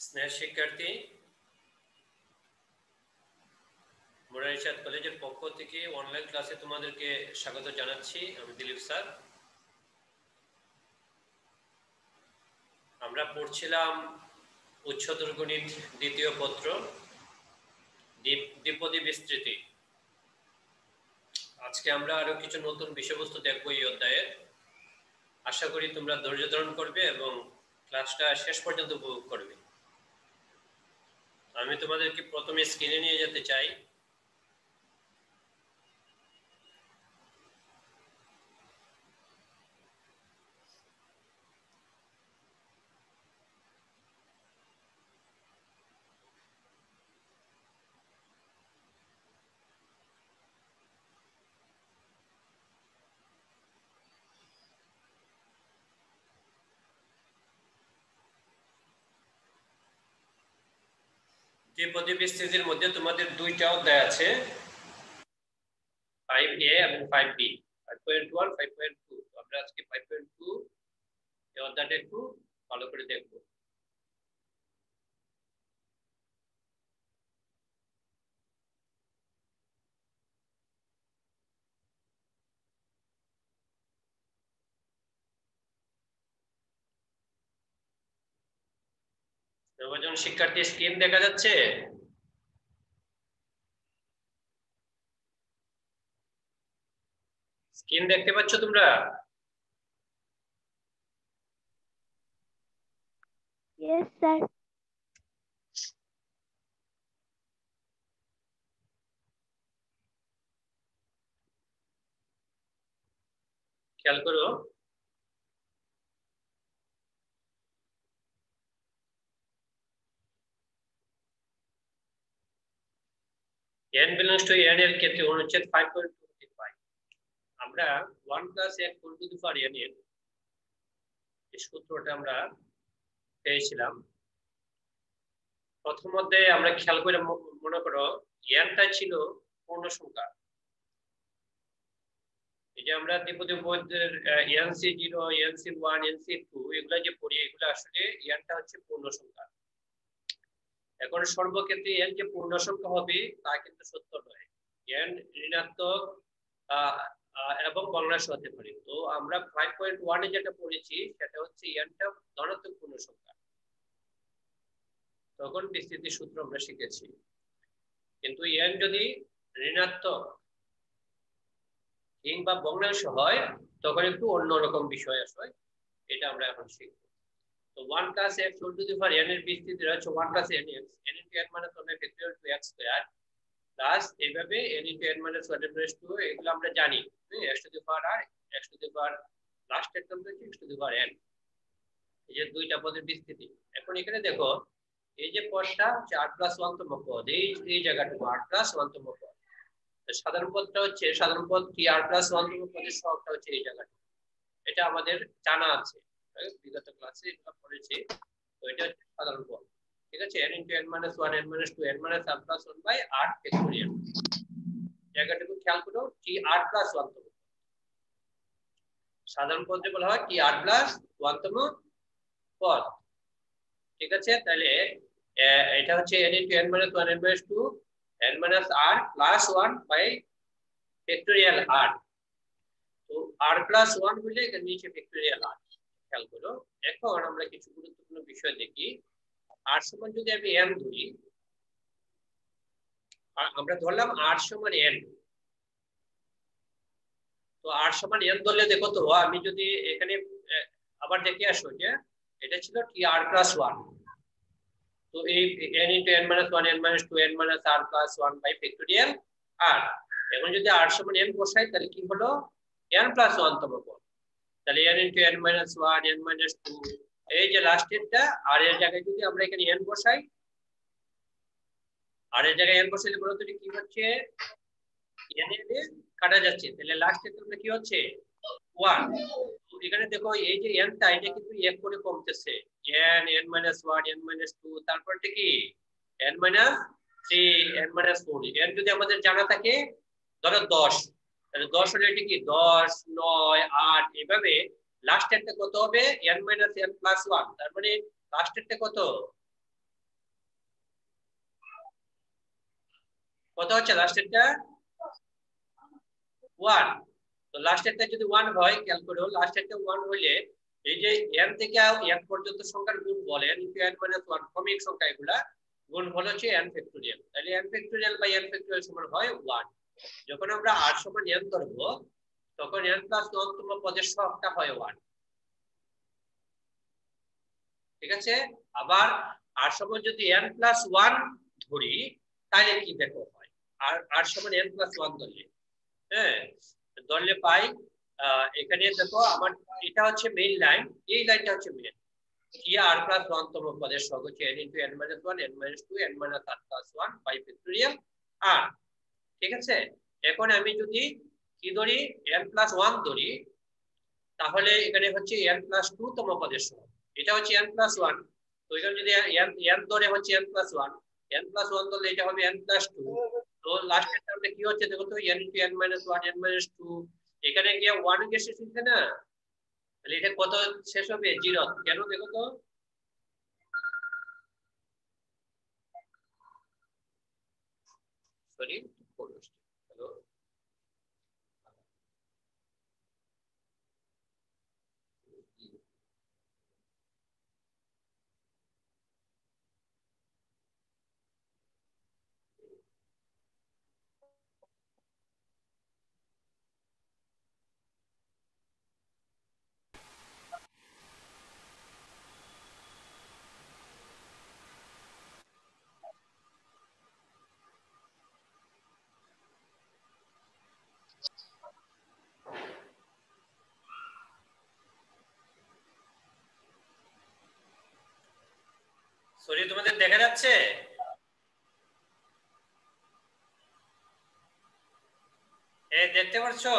স্নেহ শিক্ষার্থী, মোরারিচাঁদ কলেজের পক্ষ থেকে অনলাইন ক্লাসে তোমাদেরকে স্বাগত জানাচ্ছি। আমি দিলীপ স্যার। আমরা পড়ছিলাম উচ্চতর গণিত দ্বিতীয় পত্র দ্বিপদী বিস্তৃতি। আজকে আমরা আরো কিছু নতুন বিষয়বস্তু দেখবো এই অধ্যায়ে। আশা করি তোমরা ধৈর্য ধারণ করবে এবং ক্লাসটা শেষ পর্যন্ত উপভোগ করবে। আমি তোমাদেরকে প্রথমে স্ক্রিনে নিয়ে যেতে চাই। দ্বিপদী বিস্তৃতির মধ্যে তোমাদের দুইটা অধ্যায় আছে, 5A এবং 5B, 5.1 5.2। আমরা আজকে 5.2 এই অধ্যায়টা একটু ভালো করে দেখব। নবজন শিক্ষার্থী, স্ক্রিন দেখা যাচ্ছে? স্ক্রিন দেখতে পাচ্ছ তোমরা? Yes, sir. খেয়াল করো, n belongs to n এর ক্ষেত্রে অনুচ্ছেদ 5.25 আমরা 1 + x whole to the power n এর এই সূত্রটা আমরা পেয়েছিলাম। প্রথম অধ্যায়ে আমরা খেয়াল করে মনে করো n টা ছিল পূর্ণ সংখ্যা। এই যে আমরা দ্বিপদী উপপাদ্যের nc0 nc1 nc2 এগুলা যে পড়ি, এগুলো আসলে n টা হচ্ছে পূর্ণ সংখ্যা। এখন সর্বক্ষেত্রে n যে পূর্ণ সংখ্যা হবে তা কিন্তু সত্য নয়। n ঋণাত্মক এবং ভগ্নাংশ হতে পারে। তো আমরা 5.1 এ যেটা পড়েছি সেটা হচ্ছে n টা ধনাত্মক পূর্ণ সংখ্যা। তখন বিস্তৃতির সূত্র আমরা শিখেছি। কিন্তু n যদি ঋণাত্মক কিংবা ভগ্নাংশ হয় তখন একটু অন্যরকম বিষয় আসে, এটা আমরা এখন শিখব। তো 1 + x whole to the power n এর বিস্তৃতি হচ্ছে 1 + nx, n * n - 1 factorial 2x square plus এইভাবে n * n - 1 2, এগুলো আমরা জানি x to the power r x to the power লাস্টের টার্মটা হচ্ছে x to the power n। এই যে দুইটা পদের বিস্তৃতি। এখন এখানে দেখো এই যে পদটা হচ্ছে r + 1 তম পদ, এই জায়গাটুকু r + 1 তম পদ। সাধারণ পদটা হচ্ছে সাধারণ পদ কি r + 1 তম পদের সহগটা হচ্ছে এই জায়গাটা। এটা আমাদের জানা আছে, বিগত ক্লাসে এটা পড়েছি। তো এটা হচ্ছে সাধারণ পদ, ঠিক আছে। n * n - 1 n - 2 n - r + 1 r factorial. জায়গাটুকু খেয়াল করো, কি r + 1 তম সাধারণ পদে বলা হয় কি r + 1 তম পদ, ঠিক আছে। তাহলে এটা হচ্ছে n * n - 1 n - 2 n - r + 1 factorial r। তো r + 1 হলে এর নিচে ফ্যাক্টরিয়াল r, খেয়াল করো। এখন আমরা কিছু গুরুত্বপূর্ণ বিষয় দেখি। r সমান যদি আমি n ধরি, আমরা ধরলাম r সমান n। তো r সমান n ধরলে দেখো তো, আমি যদি এখানে আবার দেখে আসো যে এটা ছিল কি r + 1। তো এই n * n - 1 n - 2 n - r + 1 factorial r। এখন যদি r সমান n বসাই তাহলে কি হলো n + 1 তম পদ। তাহলে n * n - 1 n - 2, এই যে লাস্টেরটা r এর জায়গায় যদি আমরা এখানে n বসাই, r এর জায়গায় n বসাইলে বলতো কি হচ্ছে, n এর কাটা যাচ্ছে, তাহলে লাস্টের টার্মটা কি হচ্ছে 1। তো এখানে দেখো এই যে n টা এটা কিন্তু 1 করে কমতেছে, n n - 1 n - 2, তারপরটা কি n - 3 n - 4। n যদি আমাদের জানা থাকে ধরো 10, তাহলে 10 হলে এটা কি 10 9 8, এভাবে লাস্টেরটা কত হবে n - n + 1, তার মানে লাস্টেরটা কত কত হচ্ছে লাস্টেরটা 1। তো লাস্টেরটা যদি 1 হয়, খেয়াল করো লাস্টেরটা 1 হইলে এই যে n থেকে n পর্যন্ত সংখ্যার গুণফল n * n - 1 ক্রমিক সংখ্যা এগুলা গুণফল হচ্ছে n ফ্যাক্টোরিয়াল। তাহলে n factorial by n factorial সমান হয় 1। যখন আমরা r সমান n ধরব তখন n প্লাস 1 তম পদের সহগটা হয় 1। ঠিক আছে, আবার r সমান যদি n প্লাস 1 ধরি তাহলে কি দেখো হয়, আর r সমান n প্লাস 1 ধরলে, হ্যাঁ ধরলে পাই এখানে দেখো আমার এটা হচ্ছে মেইন লাইন, এই লাইনটা হচ্ছে মেইন কি r প্লাস 1 তম পদের সহগ হচ্ছে n * n - 1 n - 2 n - r plus 1 by factorial r। ঠিক আছে, এখন আমি যদি কি ধরি n প্লাস 1 ধরি তাহলে এখানে হচ্ছে n প্লাস 2 তম পদের সহগ, এটা হচ্ছে n প্লাস 1। তো এখানে যদি n ধরে হচ্ছে n প্লাস 1, n প্লাস 1 ধরলে এটা হবে n প্লাস 2। তো লাস্টের টার্মটা কি হচ্ছে দেখো তো, n * n - 1 n - 2, এখানে গিয়ে 1 গিয়ে শেষ হচ্ছে না, তাহলে এটা কত শেষ হবে 0। কেন দেখো তো, সরি হ্যালো সরি তোমাদের দেখা যাচ্ছে? দেখতে পাচ্ছো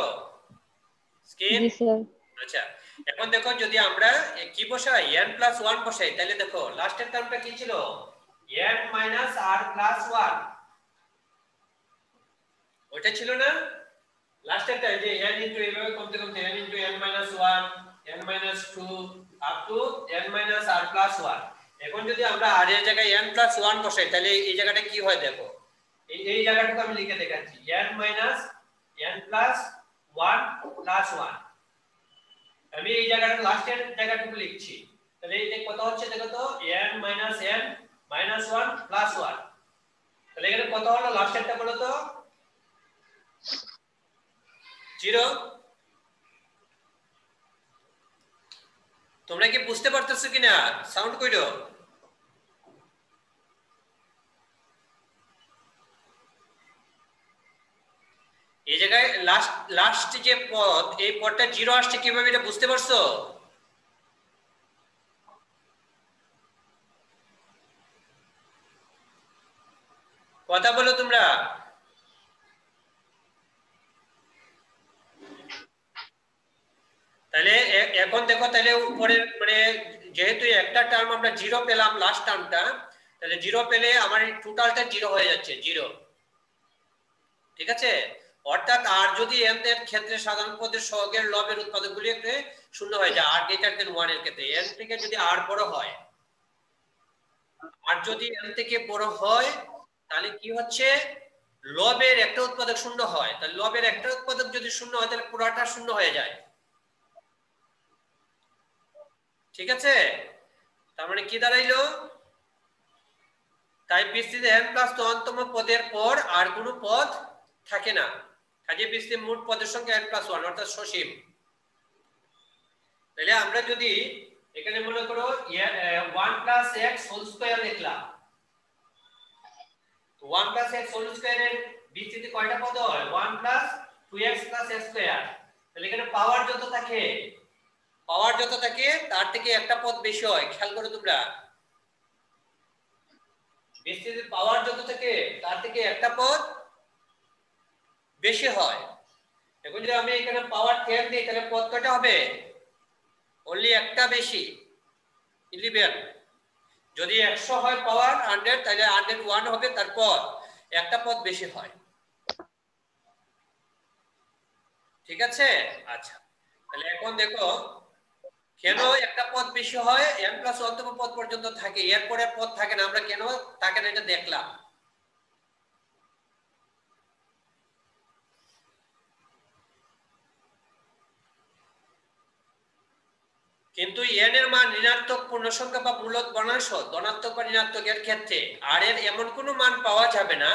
স্ক্রিন? জি স্যার। আচ্ছা, এখন দেখো যদি আমরা কি বসাই n প্লাস 1 বসাই তাহলে দেখো লাস্টের টার্মটা কি ছিল n মাইনাস r প্লাস 1, ওটা ছিল না লাস্টেরটা, যে n ইনটু এইভাবে কমতে কমতে n into n minus 1 n minus 2 up to n minus r plus 1। এখন যদি আমরা r এর জায়গায় n প্লাস 1 বসাই তাহলে এই জায়গাটা কি হয় দেখো, এই জায়গাটুকু আমি লিখে দেখাচ্ছি n minus n plus 1 plus 1। আমি এই জায়গাটা লাস্টের জায়গাটুকু লিখছি, তাহলে এই যে কত হচ্ছে দেখো তো n minus n minus 1 plus 1। তাহলে এখানে কত হলো লাস্টেরটা বলো তো 0। তোমরা কি বুঝতে পারতেছো কিনা, সাউন্ড কইরো? এই জায়গায় লাস্ট যে পদ, এই পদটা 0 আসছে কিভাবে এটা বুঝতে পারছো? কথা বলো তোমরা। তাহলে এখন দেখো, তাহলে উপরের মানে যেহেতু একটা টার্ম আমরা 0 পেলাম লাস্ট টার্মটা, তাহলে 0 পেলে আমার টোটালটা 0 হয়ে যাচ্ছে 0। ঠিক আছে, অর্থাৎ আর যদি n এর ক্ষেত্রে সাধারণ পদের সহগের লবের উৎপাদকগুলি একটু শূন্য হয়ে যায়, r গ্রেটার দেন 1 এর ক্ষেত্রে n থেকে যদি r বড় হয়, আর যদি n থেকে বড় হয় তাহলে কি হচ্ছে লবের একটা উৎপাদক শূন্য হয়। তাহলে লবের একটা উৎপাদক যদি শূন্য হয় তাহলে পুরোটা শূন্য হয়ে যায়। ঠিক আছে, তার মানে কি দাঁড়াইলো, তাই বিস্তৃতি n প্লাস 1 তম পদের পর আর কোনো পদ থাকে না, কাজে বিস্তৃতি মোট পদের সংখ্যা n প্লাস 1 অর্থাৎ সসীম। তাহলে আমরা যদি এখানে মনে করো 1 প্লাস x হোল স্কয়ার লিখলাম, তো 1 প্লাস x হোল স্কয়ারের বিস্তৃতি কয়টা পদ হয় 1 plus 2x plus x square. তাহলে এখানে পাওয়ার যত থাকে তার থেকে একটা পদ বেশি হয়, খেয়াল করো তোমরা, বিস্তৃতির পাওয়ার যত থাকে তার থেকে একটা পদ বেশি হয়। এখন যদি আমি এখানে পাওয়ার 10 দিই তাহলে পদ কয়টা হবে, অনলি একটা বেশি 11। যদি 100 হয় পাওয়ার 100 তাহলে 101 হবে, তারপর একটা পদ বেশি হয়। ঠিক আছে, আচ্ছা তাহলে এখন দেখো কেন একটা পদ বেশি হয়, n প্লাস 1 তম পদ পর্যন্ত থাকে, এরপরে পদ থাকে না, আমরা কেন থাকে না এটা দেখলাম। কিন্তু n এর মান ঋণাত্মক পূর্ণসংখ্যা বা মূলদ বর্ণাংশ ধনাত্মক বা ঋণাত্মকের ক্ষেত্রে r এর এমন কোনো মান পাওয়া যাবে না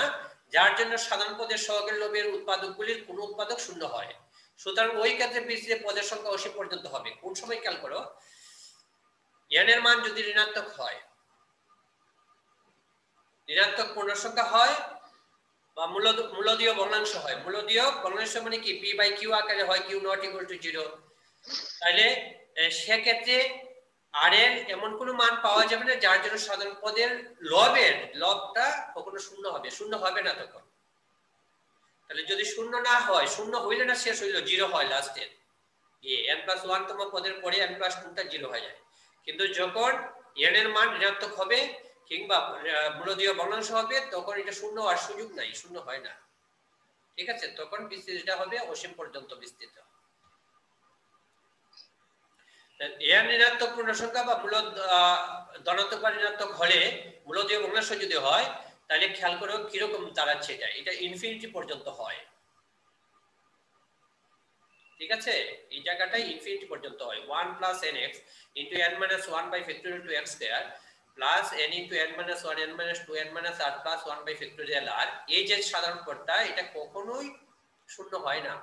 যার জন্য সাধারণ পদের সহগের লবের উৎপাদকগুলির কোন উৎপাদক শূন্য হয়। সুতরাং ওই ক্ষেত্রে বিস্তৃত পদের সংখ্যা অসীম পর্যন্ত হবে। কোন সময় খেয়াল করো, n এর মান যদি ঋণাত্মক হয়, ঋণাত্মক পূর্ণসংখ্যা হয় বা মূলদীয় ভগ্নাংশ হয়। মূলদীয় ভগ্নাংশ মানে কি p/q আকারে হয়, q not equal to 0, তাহলে সেক্ষেত্রে আর এর এমন কোনো মান পাওয়া যাবে না যার জন্য সাধারণ পদের লবটা কখনো শূন্য হবে। শূন্য হবে না তখন। তাহলে যদি শূন্য না হয়, শূন্য হইলে না শেষ হইল, 0 হয় লাস্টের n+1 তম পদের পরে n+2টা 0 হয়ে যায়। কিন্তু যখন n এর মান ঋণাত্মক হবে কিংবা মূলদীয় ভগ্নাংশ হবে তখন এটা শূন্য আর সুযোগ নাই, শূন্য হয় না। ঠিক আছে, তখন বিস্তৃতিটা হবে অসীম পর্যন্ত বিস্তৃত। n ঋণাত্মক পূর্ণসংখ্যা বা মূলদ ধনাত্মক বা ঋণাত্মক হলে মূলদীয় ভগ্নাংশ যদি হয় তাহলে খেয়াল করো কিরকম দাঁড়াচ্ছে এটা ইনফিনিটি পর্যন্ত হয়। ঠিক আছে, এই জায়গাটাই ইনফিনিটি পর্যন্ত হয়। 1 + nx * n-1/2x² plus n * n-1 n-2 n-r + 1/r, এই যে সাধারণ পদটা এটা কখনোই শূন্য হয় না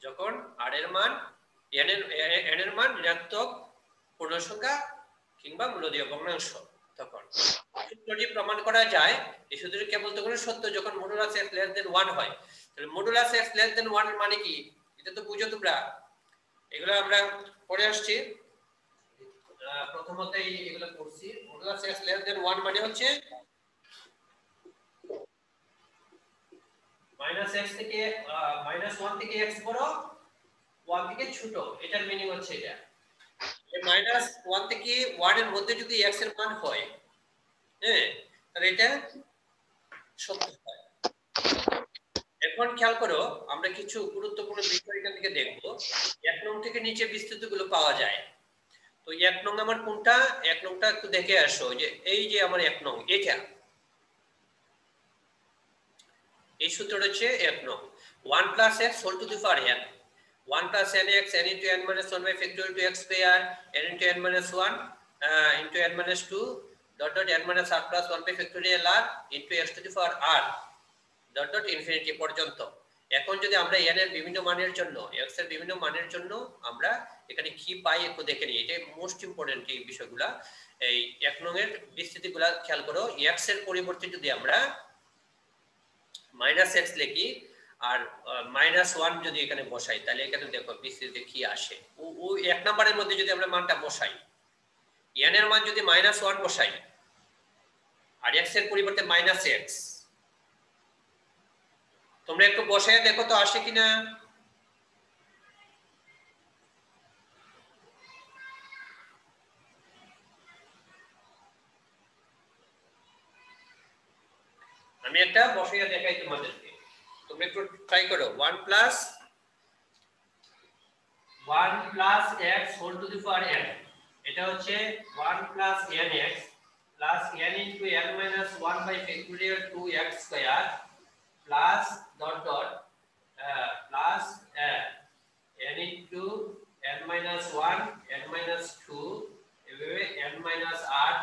যখন r এর মান n এর মান ঋণাত্মক পূর্ণসংখ্যা কিংবা মূলদীয় ভগ্নাংশ। তখন সূত্রটি প্রমাণ করা যায়, এই সূত্রটি কেবল তখন সত্য যখন মডুলাস x < 1 হয়। তাহলে মডুলাস x < 1 এর মানে কি এটা তো বুঝো তোমরা, এগুলো আমরা পড়ে আসছি, প্রথমতেই এগুলো পড়ছি। মডুলাস x < 1 মানে হচ্ছে -x থেকে -1 থেকে x বড়, 1 থেকে ছোট, এটার মিনিং হচ্ছে এটা। এই -1 থেকে 1 এর মধ্যে যদি x এর মান হয়, হ্যাঁ, তাহলে এটা সত্য হয়। এখন খেয়াল করো, আমরা কিছু গুরুত্বপূর্ণ বিষয় এখান থেকে দেখব। 1 নং থেকে নিচে বিস্তৃতগুলো পাওয়া যায়। তো 1 নং আমার কোনটা? 1 নংটা একটু দেখে আসো, যে এই যে আমার 1 নং, এটা এই সূত্রটা হচ্ছে 1 নং 1 + x whole to the power n, 1 + nx n * n-1/2x² n * n-1 n-2 n-r + 1/r x to the power r infinity পর্যন্ত। এখন যদি আমরা n এর বিভিন্ন মানের জন্য, x এর বিভিন্ন মানের জন্য আমরা এখানে কি পাই একটু দেখে নিই। এটা মোস্ট ইম্পর্টেন্ট এই বিষয়গুলা। এই 1 নং এর বিস্তৃতিগুলা খেয়াল করো। x এর পরিবর্তে যদি আমরা -x লিখি আর -1 যদি এখানে বসাই তাহলে এখানে দেখো বিস্তৃতিতে কি আসে। ও 1 নম্বরের মধ্যে যদি আমরা মানটা বসাই, n এর মান যদি -1 বসাই আর x এর পরিবর্তে -x, তোমরা একটু বসায় দেখো তো আসে কিনা। আমি একটা বসাইয়া দেখাই তোমাদেরকে, তোমরা একটু ট্রাই করো। 1 + x whole to the power n, এটা হচ্ছে 1 + nx plus n * n-1/2x² plus dot dot plus n * n-1 n-2 এভাবে n-r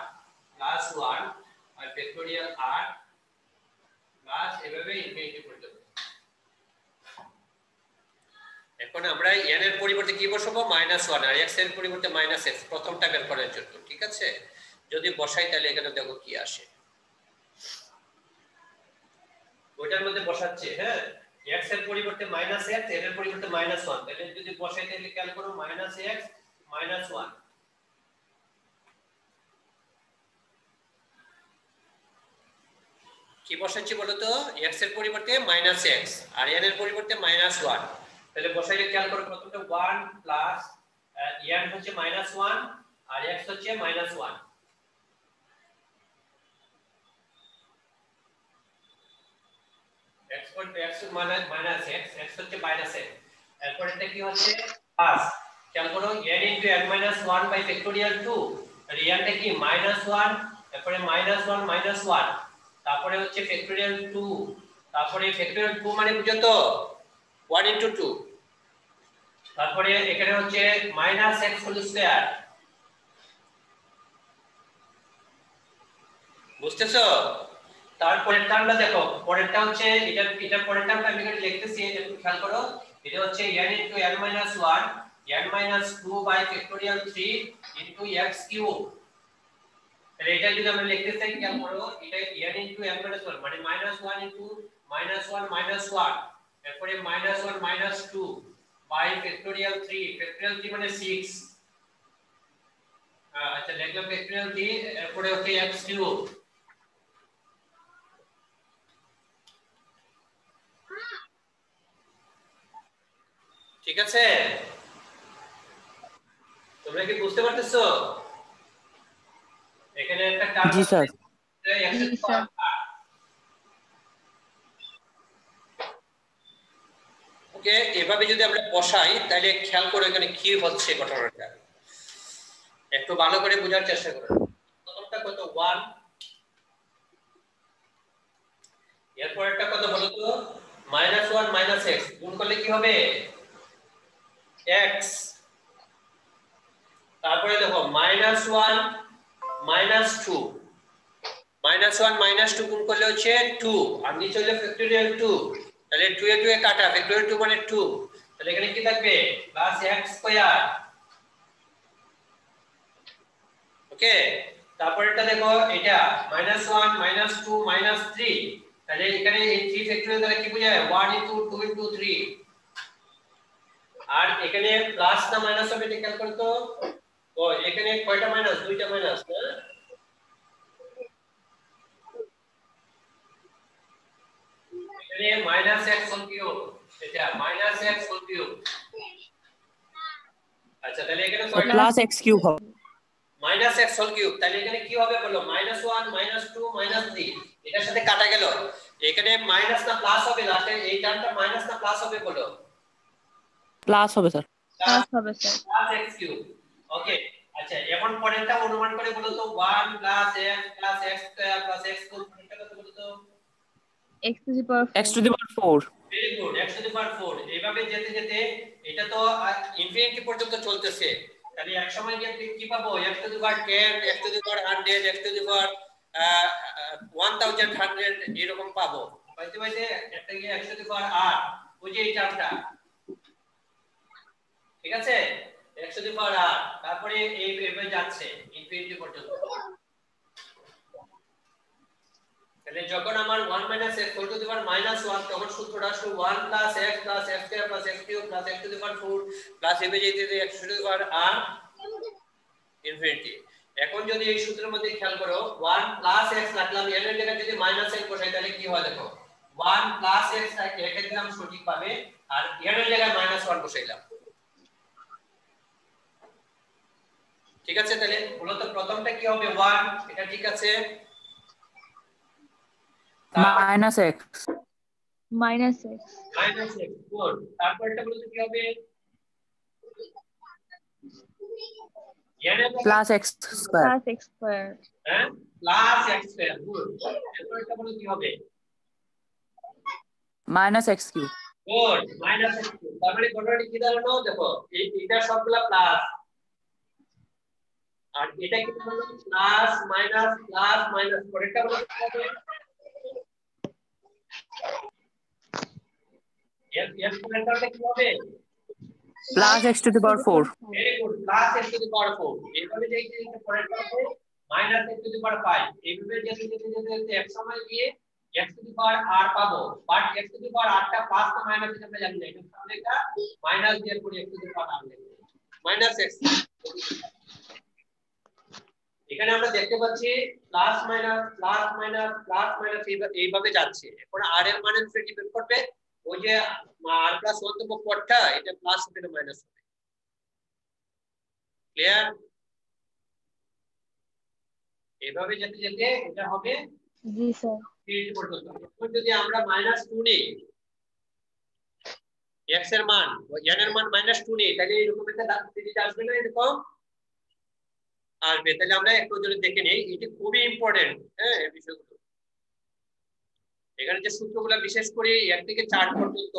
প্লাস 1 আর ফ্যাক্টোরিয়াল r প্লাস এভাবে ইনফিনিটি পর্যন্ত। এখন আমরা n এর পরিবর্তে কি বসাবো? -1 আর x এর পরিবর্তে -x, প্রথমটা বের করার জন্য। ঠিক আছে, যদি বসাই তাহলে এখানে দেখো কি আসে। ওইটার মধ্যে বসাচ্ছে, হ্যাঁ, x এর পরিবর্তে -x, n এর পরিবর্তে -1, তাহলে যদি বসাই তাহলে খেয়াল করো -x -1, কি বসাচ্ছি বলো তো? x এর পরিবর্তে -x আর n এর পরিবর্তে -1, তাহলে বসাইলে খেয়াল করো প্রথমটা 1 প্লাস n হচ্ছে -1 আর x হচ্ছে -1, x মানে -x, x হচ্ছে -x, এরপর এটা কি হচ্ছে প্লাস, খেয়াল করো n * n-1/2, আর n টা কি -1, এরপরে -1 -1, তারপরে হচ্ছে ফ্যাক্টোরিয়াল 2, তারপরে ফ্যাক্টোরিয়াল 2 মানে বুঝো তো 1 * 2, তারপরে এখানে হচ্ছে -x হোল স্কয়ার, বুঝতেছো? তারপরের টার্মটা দেখো, পরেরটা হচ্ছে এটা পরের টার্মটা আমি এখানে লিখতেছি, একটু খেয়াল করো। এটা হচ্ছে n * n - 1 n - 2 by factorial 3 into x cube. তাহলে এটা যদি আমরা লিখতে চাই, খেয়াল করো, এটা n * n - 1 মানে -1 ইনটু -1 -1, তারপরে -1 -2 বাই ফ্যাক্টোরিয়াল 3, ফ্যাক্টোরিয়াল 3 মানে 6, আচ্ছা লিখলাম ফ্যাক্টোরিয়াল 3, এরপরে হচ্ছে x কিউব। ঠিক আছে, তোমরা কি বুঝতে পারতেছো? এখানে একটা টার্ম জি আছে, স্যার। x জি এর স্যার। পাওয়ার। ওকে, এভাবে যদি আমরা বসাই তাহলে খেয়াল করো এখানে কি হচ্ছে ঘটনাটা, একটু ভালো করে বোঝার চেষ্টা করো। প্রথমটা কত 1, এরপর একটা কত বলো তো -1 - x, গুণ করলে কি হবে x। তারপরে দেখো -1 - 2, -1 - 2 গুণ করলে হচ্ছে 2, আর নিচে হলো ফ্যাক্টোরিয়াল 2, তাহলে 2 এ 2 এ কাটা, ফ্যাক্টোরিয়াল 2 মানে 2, তাহলে এখানে কি থাকবে প্লাস x স্কয়ার। ওকে, তারপরেরটা দেখো, এটা -1 -2 -3, তাহলে এখানে এই 3 ফ্যাক্টোরিয়াল দ্বারা কি বোঝায় 1 * 2 * 3, আর এখানে প্লাস না মাইনাস হবে এটা খেয়াল করো তো। ও এখানে কয়টা মাইনাস, দুইটা মাইনাস না, এখানে -x হোল কিউব, এটা -x হোল কিউব। আচ্ছা তাহলে এখানে কয়টা প্লাস x কিউব হবে। -x হোল কিউব, তাহলে এখানে কি হবে বলো -1 -2 -3, এটার সাথে কাটা গেল, এখানে মাইনাস না প্লাস হবে, লাস্টে এই টার্মটা মাইনাস না প্লাস হবে বলো? প্লাস হবে স্যার। প্লাস হবে sir. Plus x cube. Okay, আচ্ছা এখন পরেরটা অনুমান করে বলো তো 1 + x + x square + x cube, এটা কত বলো তো? x to the power 4। x to the power 4। Very good, x to the power 4। এইভাবে যেতে যেতে এটা তো ইনফিনিটি পর্যন্ত চলতেছে, তাহলে এক সময় গিয়ে কি পাবো x to the power 10, x to the power 100, x to the power 1100 এরকম পাবো। পাইতে পাইতে একটা গিয়ে x to the power r, ওই যে এই টার্মটা, ঠিক আছে, x to the power r, তারপরে এইভাবে যাচ্ছে ইনফিনিটি পর্যন্ত। তাহলে যখন আমার 1 - x হোল টু দি পাওয়ার -1, তখন সূত্রটা আসলে 1 + x + x square + x cube + x to the power 4 plus এভাবে যেতে x to the power r infinity. এখন যদি এই সূত্রের মধ্যে খেয়াল করো 1 + x রাখলাম, এর জায়গায় যদি -x বসাই তাহলে কি হয় দেখো, 1 + x রেখে দিলাম সঠিকভাবে, আর এর জায়গায় -1 বসাইলাম। ঠিক আছে, তাহলে মূলত প্রথমটা কি হবে 1, এটা ঠিক আছে, minus x -x -x good, তারপরটা বলতে কি হবে plus x square. Plus x square. হ্যাঁ, প্লাস x স্কয়ার, গুড। এরপরটা বলতে কি হবে minus x cube. Good, -x cube. তার মানে ঘটনাটা কি দাঁড়ালো দেখো, এটা সবগুলা প্লাস, আর এটা কি দাঁড়ালো প্লাস মাইনাস প্লাস মাইনাস, পরেরটা বলতে কি হবে এর পরেরটা কি হবে plus x to the power 4। Very good, plus x to the power 4। এইভাবে যেতে যেতে পরেরটা হবে -x টু দি পাওয়ার 5। এইভাবে যেতে যেতে যেতে এক সময় গিয়ে x to the power r পাবো, but x to the power r টা প্লাস না মাইনাস এটা আমরা জানি না, এটা সামনে একটা মাইনাস দিয়ে পরে x to the power r লিখব, -x। এখানে আমরা দেখতে পাচ্ছি plus minus plus minus plus minus এইভাবে যাচ্ছে। এখন r এর মান ডিপেন্ড করবে ওই যে r প্লাস 1 তো পদটা, এটা প্লাস হবে না মাইনাস হবে। ক্লিয়ার? এইভাবে যেতে যেতে এটা হবে জি স্যার। ইনফিনিটি পর্যন্ত। এখন যদি আমরা -2 নিই, x এর মান n এর মান -2 নিই, তাহলে এরকম একটা সিরিজ আসবে না, এরকম আসবে। তাহলে আমরা একটু যদি দেখে নেই, এটি খুবই ইম্পর্টেন্ট, হ্যাঁ এই বিষয়গুলো। এখানে যে সূত্রগুলো বিশেষ করে 1 থেকে 4 পর্যন্ত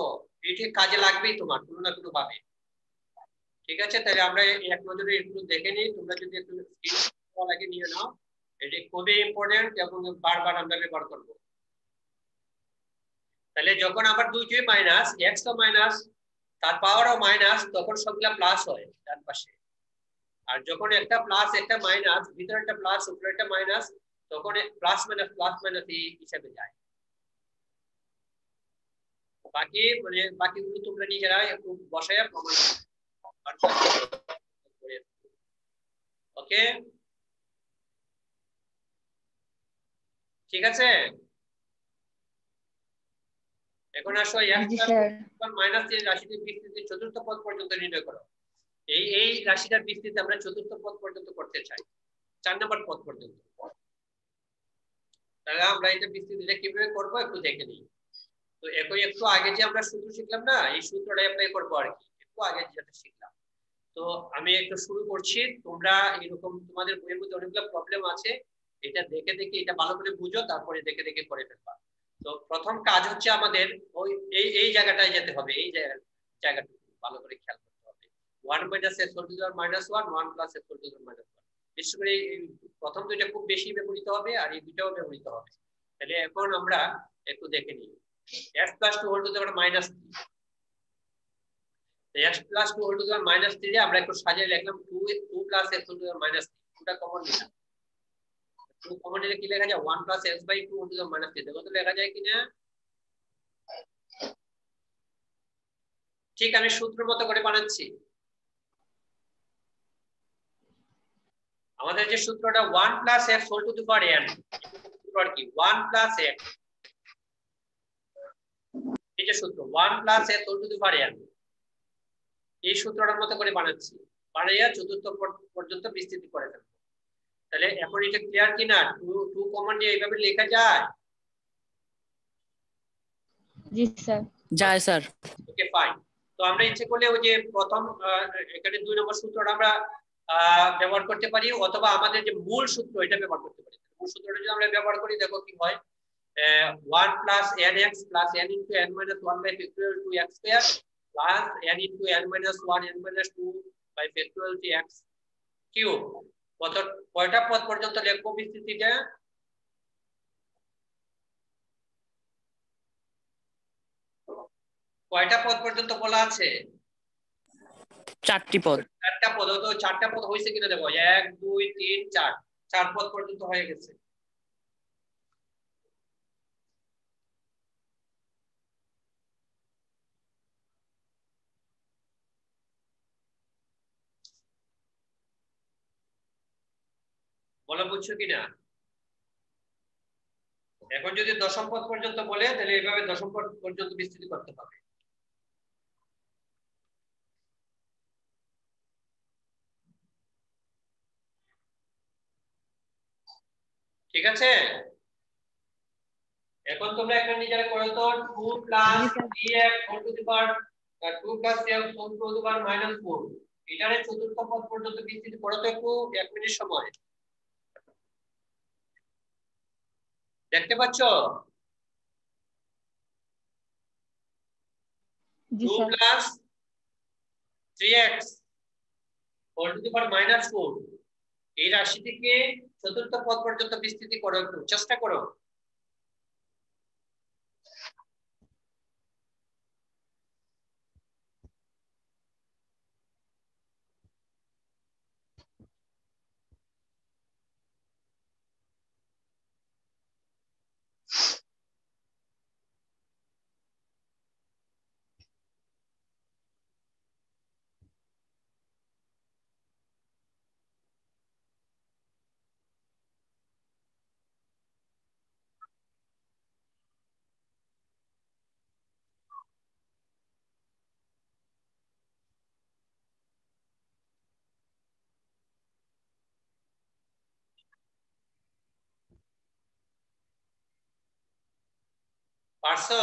এটি কাজে লাগবেই তোমার কোনো না কোনো ভাবে। ঠিক আছে, তাহলে আমরা এক নজরে একটু দেখে নিই, তোমরা যদি একটু স্ক্রিন আগে নিয়ে নাও, এটি খুবই ইম্পর্টেন্ট এবং বারবার আমরা ব্যবহার করব। তাহলে যখন আবার দুইটাই মাইনাস, এক্স তো মাইনাস, তার পাওয়ারও মাইনাস, তখন সবগুলা প্লাস হয় ডান পাশে। আর যখন একটা প্লাস একটা মাইনাস, ভিতরে একটা প্লাস উপরে একটা মাইনাস, তখন প্লাস মাইনাস হিসাবে যায়। বাকিগুলো তোমরা নিজেরা একটু বসাইয়া প্রমাণ ওকে, ঠিক আছে। এখন আসো মাইনাস এই রাশিটির বিস্তৃতি চতুর্থ পদ পর্যন্ত নির্ণয় করো। এই রাশিটার বিস্তৃতি আমরা চতুর্থ পদ পর্যন্ত করতে চাই, 4 নম্বর পদ পর্যন্ত। তাহলে আমরা এটা বিস্তৃতিটা কিভাবে করবো একটু দেখে নিই। তো একটু আগে যে আমরা সূত্র শিখলাম না, এই সূত্রটা অ্যাপ্লাই করবো আর কি, একটু আগে যেটা শিখলাম। তো আমি একটু শুরু করছি, তোমরা এরকম তোমাদের বইয়ের মধ্যে অনেকগুলো প্রবলেম আছে, এটা দেখে দেখে এটা ভালো করে বুঝো, তারপরে দেখে দেখে করে ফেলবা। তো প্রথম কাজ হচ্ছে আমাদের ওই এই জায়গাটায় যেতে হবে, এই জায়গাটুকু ভালো করে খেয়াল করতে হবে। 1 minus s whole to the minus 1, 1 plus s whole to the minus 1। বিশেষ করে প্রথম দুইটা খুব বেশি ব্যবহৃত হবে, আর এই দুইটাও ব্যবহৃত হবে। তাহলে এখন আমরা একটু দেখে নিই। s plus 2 whole to the minus 3, x plus 2 whole to the minus 3 আমরা একটু সাজিয়ে লিখলাম 2 plus x whole to the minus 3, ওটা কমন নিলাম। 2 কমন নিলে কি লেখা যায় 1 plus x by 2 whole to the minus 3, দেখো তো লেখা যায় কিনা। ঠিক আমি সূত্র মতো করে বানাচ্ছি। আমাদের যে সূত্রটা 1 plus x whole to the power n, সূত্র কি 1 plus x, এই যে সূত্র 1 plus x whole to the power n, এই সূত্রটার মতো করে বানাচ্ছি, বানাইয়া চতুর্থ পর্যন্ত বিস্তৃতি করে ফেলবো। তাহলে এখন এটা ক্লিয়ার কিনা, 2 কমন নিয়ে এইভাবে লেখা যায়? জি স্যার। যায় স্যার। Okay fine. তো আমরা ইচ্ছে করলে ওই যে প্রথম এখানে 2 নম্বর সূত্রটা আমরা ব্যবহার করতে পারি, অথবা আমাদের যে মূল সূত্র এটা ব্যবহার করতে পারি। মূল সূত্রটা যদি আমরা ব্যবহার করি, দেখো কি হয়, 1 plus nx plus n into n minus 1 by factorial 2x square plus n into n minus 1 n minus 2 by factorial x cube। কয়টা পদ পর্যন্ত লিখবো বিস্তৃতিটা? কয়টা পদ পর্যন্ত বলা আছে? 4টি পদ। 4টা পদ। তো 4টা পদ হয়েছে কিনা দেখো, 1 2 3 4, 4 পদ পর্যন্ত হয়ে গেছে। বলো বুঝছো কিনা? এখন যদি দশম পদ পর্যন্ত বলে, তাহলে এইভাবে দশম পদ পর্যন্ত বিস্তৃতি করতে হবে। ঠিক আছে, এখন তোমরা একটা নিজেরা করো তো, 2 plus 3x whole to the power 2 plus 3x whole to the power minus 4, এটারে চতুর্থ পদ পর্যন্ত বিস্তৃতি করো তো একটু 1 মিনিট সময়। দেখতে পাচ্ছো? 2 plus 3x whole to the power minus 4, এই রাশিটিকে চতুর্থ পদ পর্যন্ত বিস্তৃতি করো, একটু চেষ্টা করো। পারছো?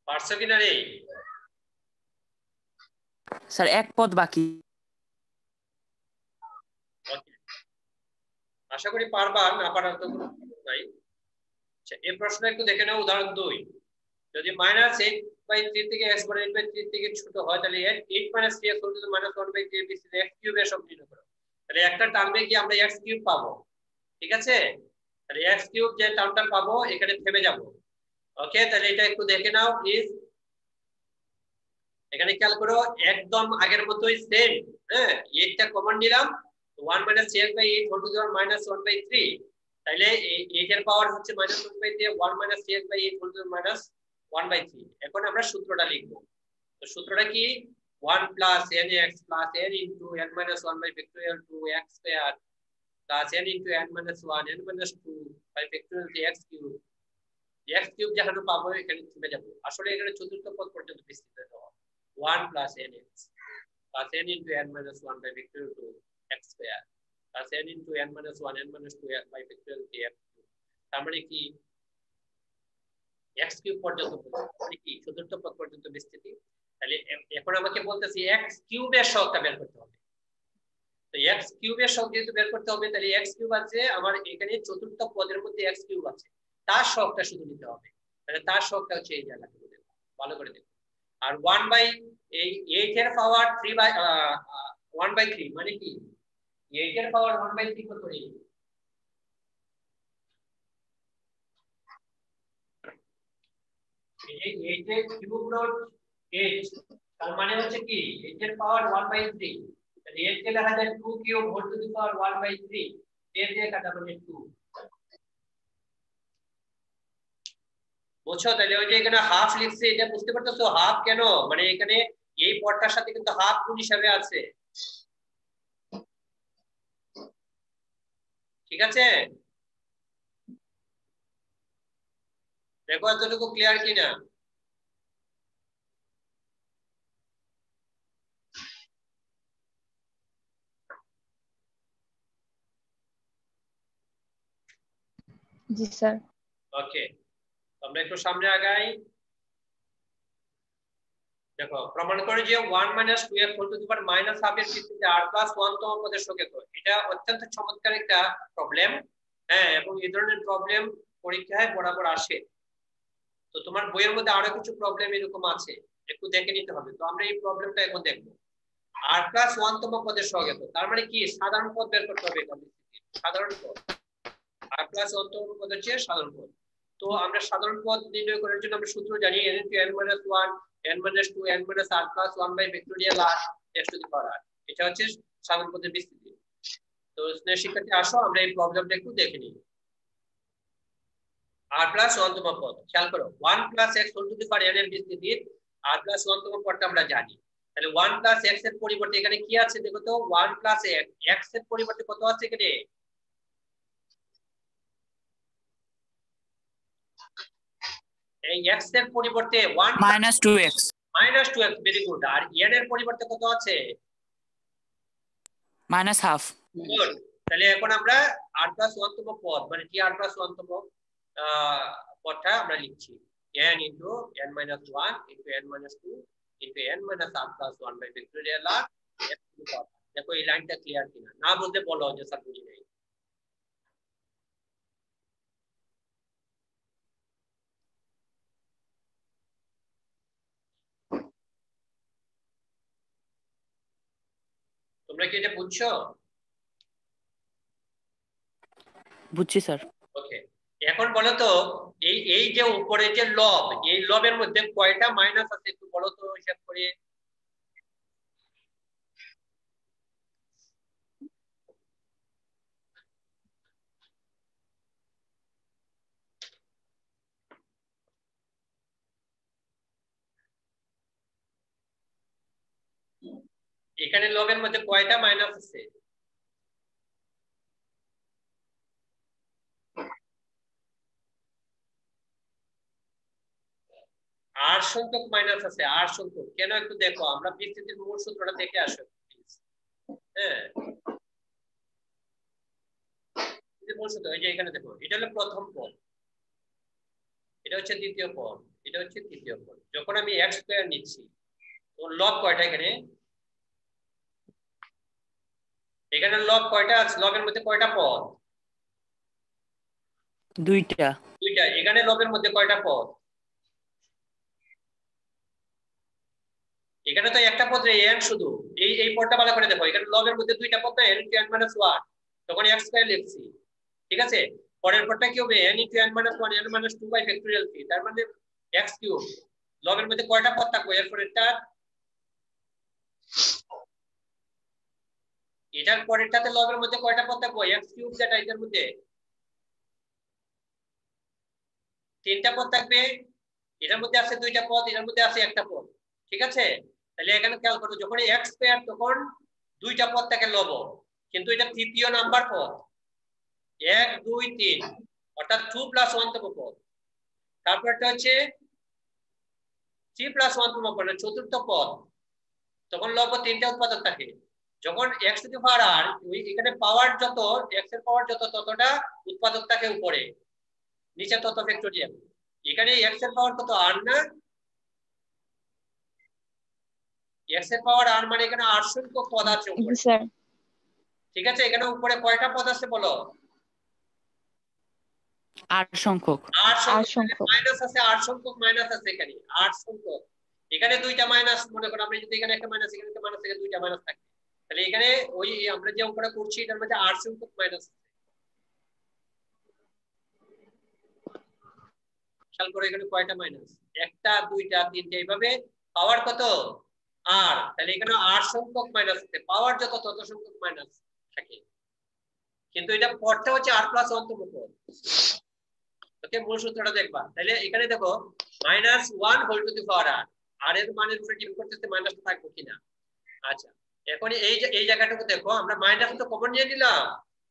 পারছো কিনা রে? স্যার এক পদ বাকি। Okay. আশা করি পারবা, না পারার তো কোনো সুযোগ নাই। আচ্ছা, এই প্রশ্ন একটু দেখে নাও, উদাহরণ 2। যদি -8/3 থেকে x = 8/3 থেকে ছোট হয়, তাহলে 8 - 3x = -1/3 এর বিস্তৃতি x কিউব এর সঙ্গে নির্ণয় করো। তাহলে একটা টার্মে কি আমরা x কিউব পাবো, ঠিক আছে? তাহলে x কিউব যে টার্মটা পাবো এখানে থেমে যাব। ওকে, তাহলে এটা একটু দেখে নাও প্লিজ। এখানে খেয়াল করো, একদম আগের মতোই সেম। হ্যাঁ, 8টা কমন নিলাম, 1 - 3x/8 = -1/3। তাইলে 8 এর পাওয়ার হচ্ছে -1/3, 1 - 3x/8 = -1/3। এখন আমরা সূত্রটা লিখব। তো সূত্রটা কি? 1 + nx + n * n - 1/2x² + n * n - 1 n - 2 x cube যেখানে পাবো এখানে থেমে যাব। আসলে এখানে চতুর্থ পদ পর্যন্ত বিস্তৃত হওয়া 1 + nx + n * n - 1/2x² + n * n - 1 n - 2/x³। তার মানে কি x কিউব পর্যন্ত, মানে কি চতুর্থ পদ পর্যন্ত বিস্তৃতি। তাহলে এখন আমাকে বলতেছি x কিউবের সহগটা বের করতে হবে। তো x কিউবের সহগ যেহেতু বের করতে হবে, তাহলে x কিউব আছে আমার এখানে, চতুর্থ পদের মধ্যে x কিউব আছে, তার সহগটা শুধু নিতে হবে। তাহলে তার সহগটা হচ্ছে এই জায়গাটা, ভালো করে দেখো। আর 1/8 এর পাওয়ার 1/3 মানে কি 8 এর পাওয়ার 1/3 কত? এই 8 এর কিউব রুট 8, তার মানে হচ্ছে কি 8 এর পাওয়ার 1/3। তাহলে 8 কে লেখা যায় 2 কিউব হোল টু দি পাওয়ার 1/3। 8 দিয়ে কাটা মানে 2। বুঝছো? তাহলে ওই যে এখানে হাফ লিখছে, এটা বুঝতে পারতেছো হাফ কেন? মানে এখানে এই পদটার সাথে কিন্তু হাফ গুণ হিসাবে আছে, ঠিক আছে? দেখো এতটুকু ক্লিয়ার কিনা? জি স্যার। ওকে, আমরা একটু সামনে আগাই। দেখো, প্রমাণ করে যে 1 - 2x হোল টু দি পাওয়ার -1/2 এর ভিত্তিতে r + 1 তম পদের সঙ্গে তো এটা অত্যন্ত চমৎকার একটা প্রবলেম। হ্যাঁ, এবং এই ধরনের প্রবলেম পরীক্ষায় বরাবর আসে। তো তোমার বইয়ের মধ্যে আরো কিছু প্রবলেম এরকম আছে, একটু দেখে নিতে হবে। তো আমরা এই প্রবলেমটা এখন দেখব। r + 1 তম পদের সঙ্গে তো তার মানে কি সাধারণ পদ বের করতে হবে। এটা সাধারণ পদ, r + 1 তম পদ হচ্ছে সাধারণ পদ। তো আমরা সাধারণ পদ নির্ণয় করার জন্য আমরা সূত্র জানি n * n - 1 n - 2 n - r + 1/r x to the power r। এটা হচ্ছে সাধারণ পদের বিস্তৃতি। তো শিক্ষার্থী আসো আমরা এই প্রবলেমটা একটু দেখে নিই। r + 1 তম পদ, খেয়াল করো 1 + x whole to the power n এর বিস্তৃতি r + 1 তম পদটা আমরা জানি। তাহলে 1 + x এর পরিবর্তে এখানে কি আছে দেখো তো, 1 + x এর পরিবর্তে কত আছে এখানে? এই x এর পরিবর্তে 1 -2x -2x, ভেরি গুড। আর n এর পরিবর্তে কত আছে? -1/2। গুড। তাহলে এখন আমরা r + 1 তম পদ মানে কি r + 1 তম পদটা আমরা লিখছি n * n - 1 * n - 2 * n - r + 1/r x to the power. দেখো এই লাইনটা ক্লিয়ার কিনা, না বুঝলে বলো যে স্যার বুঝি নাই। তোমরা কি এটা বুঝছো? বুঝছি স্যার। ওকে, এখন বলো তো এই এই যে উপরে যে লব, এই লবের মধ্যে কয়টা মাইনাস আছে একটু বলো তো হিসাব করে। এখানে লবের মধ্যে কয়টা মাইনাস আছে? আর সংখ্যক মাইনাস আছে, আর সংখ্যক কেন একটু দেখো, আমরা বিস্তৃতির মূল সূত্রটা দেখে আসো প্লিজ। হ্যাঁ, মূল সূত্র এই যে এখানে দেখো, এটা হলো প্রথম পদ, এটা হচ্ছে দ্বিতীয় পদ, এটা হচ্ছে তৃতীয় পদ। যখন আমি x স্কয়ার নিচ্ছি তো লব কয়টা এখানে লব কয়টা আছে লগের মধ্যে কয়টা পদ দুইটা দুইটা এখানে লবের মধ্যে কয়টা পদ এখানে তো একটা পদ রে n শুধু এই পদটা ভালো করে দেখো এখানে লগের মধ্যে দুইটা পদ না n * n - 1 তখন x স্কয়ার লিখছি ঠিক আছে পরের পদটা কি হবে n * n - 1 n - 2 by factorial p তার মানে x কিউব লগের মধ্যে কয়টা পদ থাকবে এটার পরেরটাতে লগের মধ্যে কয়টা পদ থাকবে x কিউব যেটা এটার মধ্যে তিনটা পদ থাকবে এটার মধ্যে আছে দুইটা পদ এটার মধ্যে আছে একটা পদ ঠিক আছে তাহলে এখানে খেয়াল করো যখন x স্কয়ার তখন দুইটা পদ থাকে লব কিন্তু এটা তৃতীয় নাম্বার পদ 1 2 3 অর্থাৎ 2 + 1 তম পদ তারপরটা হচ্ছে 3 + 1 তম পদ চতুর্থ পদ তখন লব তিনটা উৎপাদক থাকে যখন x to the power r এখানে পাওয়ার যত x এর পাওয়ার যত ততটা উৎপাদক থাকে উপরে নিচে তত ফ্যাক্টরিয়াল এখানে x এর পাওয়ার কত r না x এর পাওয়ার r মানে এখানে 8 সংখ্যক পদ আছে উপরে স্যার ঠিক আছে এখানে উপরে কয়টা পদ আছে বলো 8 সংখ্যক 8 সংখ্যক মাইনাস আছে 8 সংখ্যক মাইনাস আছে এখানে 8 সংখ্যক এখানে দুইটা মাইনাস মনে করো আমরা যদি এখানে একটা মাইনাস এখানে একটা মাইনাস থেকে দুইটা মাইনাস থাকে তাহলে এখানে ওই আমরা যে অঙ্কটা করছি এটার মধ্যে 8 সংখ্যক মাইনাস আছে খেয়াল করো এখানে কয়টা মাইনাস একটা দুইটা তিনটা এইভাবে পাওয়ার কত আর তাহলে এখানে 8 সংখ্যক মাইনাস আছে পাওয়ার যত তত সংখ্যক মাইনাস থাকে কিন্তু এটা পদটা হচ্ছে r + 1 তম পদ ওকে মূল সূত্রটা দেখবা তাহলে এখানে দেখো -1 whole to the power r r এর মানের উপরে ডিপেন্ড করতেছে মাইনাসটা থাকবে কিনা আচ্ছা এখন এই জায়গাটাকে দেখো আমরা মাইনাস তো কমন নিয়ে নিলাম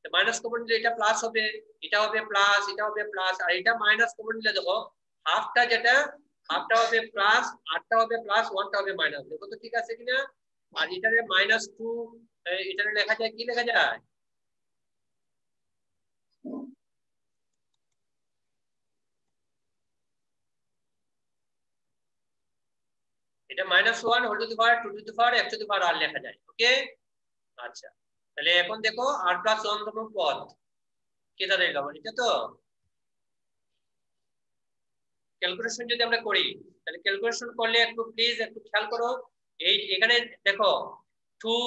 তো মাইনাস কমন নিলে এটা প্লাস হবে এটা হবে প্লাস এটা হবে প্লাস আর এটা মাইনাস কমন নিলে দেখো হাফটা হবে প্লাস আরটা হবে প্লাস ওয়ানটা হবে মাইনাস দেখো তো ঠিক আছে কিনা আর এটারে -2 এটারে লেখা যায় কি লেখা যায় এটা -1 whole to the power 2 to the power x to the power r লেখা যায় ওকে আচ্ছা তাহলে এখন দেখো r + 1 তম পদ কি দাঁড়াইলো মানে এটা তো ক্যালকুলেশন যদি আমরা করি তাহলে ক্যালকুলেশন করলে একটু প্লিজ একটু খেয়াল করো এই এখানে দেখো 2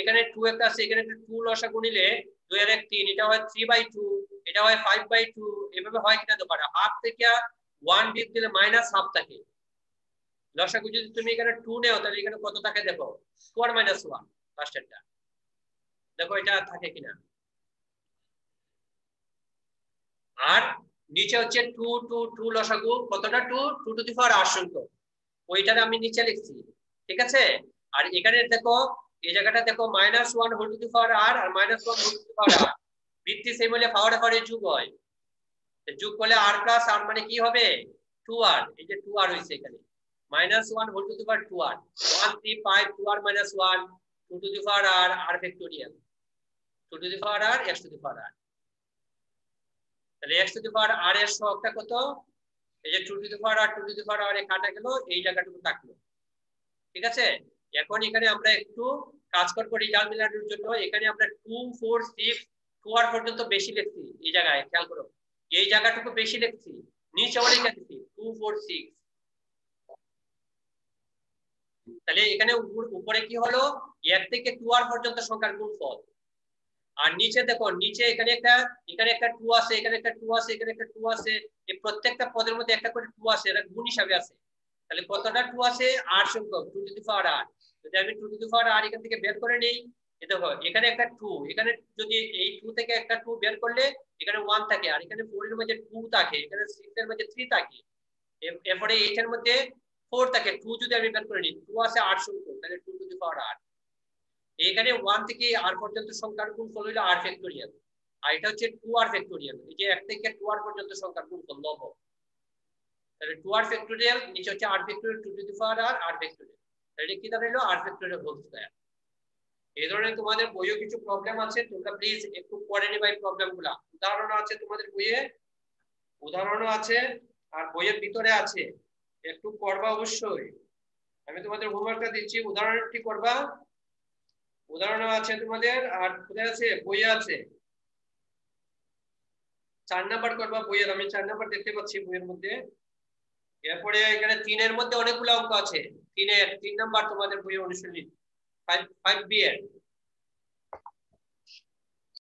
এখানে 2 একটা আছে এখানে 2 লসাগু নিলে 2 আর 1 3 এটা হয় 3/2 এটা হয় 5/2 এভাবে হয় কিনা তো পারে হাফ থেকে 1 বিয়োগ দিলে -হাফ থাকে লসাগু যদি তুমি এখানে 2 নেও তাহলে এখানে কত থাকে দেখো 2 আর -1 ফার্স্টটা দেখো এটা থাকে কিনা আর নিচে হচ্ছে 2 2 2 লসাগু কতটা 2 2 টু দি পাওয়ার 8 সংখ্যক ওইটারে আমি নিচে লিখছি ঠিক আছে আর এখানে দেখো এই জায়গাটা দেখো -1 whole to the power r আর -1 whole to the power r ভিত্তি সেম হলে পাওয়ারে পাওয়ারে যোগ হয় যোগ করলে r + r মানে কি হবে 2r এই যে 2r হইছে এখানে -1 whole to the power 2r 1 3 5 2r - 1 2 to the power r r factorial 2 to the power r x to the power r তাহলে x to the power r এর সহগটা কত এই যে 2 to the power r 2 to the power r এ কাটা গেল এই জায়গাটুকু থাকলো ঠিক আছে এখন এখানে আমরা একটু কাজ করব রেজাল্ট মেলানোর জন্য এখানে আমরা 2 4 6 2r পর্যন্ত বেশি লিখছি এই জায়গায় খেয়াল করো এই জায়গাটুকু বেশি লিখছি নিচেও লিখেছি 2 4 6 তাহলে এখানে উপরে কি হলো 1 থেকে 2r পর্যন্ত সংখ্যার গুণফল আর নিচে দেখো নিচে এখানে একটা 2 আছে এখানে একটা 2 আছে এখানে একটা 2 আছে এই প্রত্যেকটা পদের মধ্যে একটা করে 2 আছে এটা গুণ হিসাবে আছে তাহলে কতটা 2 আছে 8 সংখ্যক 2 টু দি পাওয়ার r যদি আমি 2 টু দি পাওয়ার r এখান থেকে বের করে নেই এই দেখো এখানে একটা 2 এখানে যদি এই 2 থেকে একটা 2 বের করলে এখানে 1 থাকে আর এখানে 4 এর মধ্যে 2 থাকে এখানে 6 এর মধ্যে 3 থাকে এরপরে 8 এর মধ্যে 4 থাকে 2 যদি আমি বের করে নিই 2 আছে 8 সংখ্যক তাহলে 2 টু দি পাওয়ার r এখানে 1 থেকে r পর্যন্ত সংখ্যার গুণফল হলো r ফ্যাক্টরিয়াল আর এটা হচ্ছে 2r ফ্যাক্টরিয়াল এই যে 1 থেকে 2r পর্যন্ত সংখ্যার গুণফল লব তাহলে 2r ফ্যাক্টরিয়াল নিচে হচ্ছে r factorial 2 to the power r factorial তাহলে কি দাঁড়ালো r ফ্যাক্টরিয়াল হোল স্কয়ার এই ধরনের তোমাদের বইয়ে কিছু প্রবলেম আছে তোমরা প্লিজ একটু পড়ে নিবা এই প্রবলেমগুলো উদাহরণ আছে তোমাদের বইয়ে উদাহরণও আছে আর বইয়ের ভিতরে আছে একটু করবা অবশ্যই। আমি তোমাদের হোমওয়ার্কটা দিচ্ছি, উদাহরণটি করবা। উদাহরণ আছে তোমাদের, আর কোথায় আছে? বইয়ে আছে। 4 নাম্বার করবা বইয়ের, আমি 4 নাম্বার দেখতে পাচ্ছি বইয়ের মধ্যে। এরপরে এখানে 3 এর মধ্যে অনেকগুলো অঙ্ক আছে। 3 নাম্বার তোমাদের বইয়ে অনুশীলনী 5B এর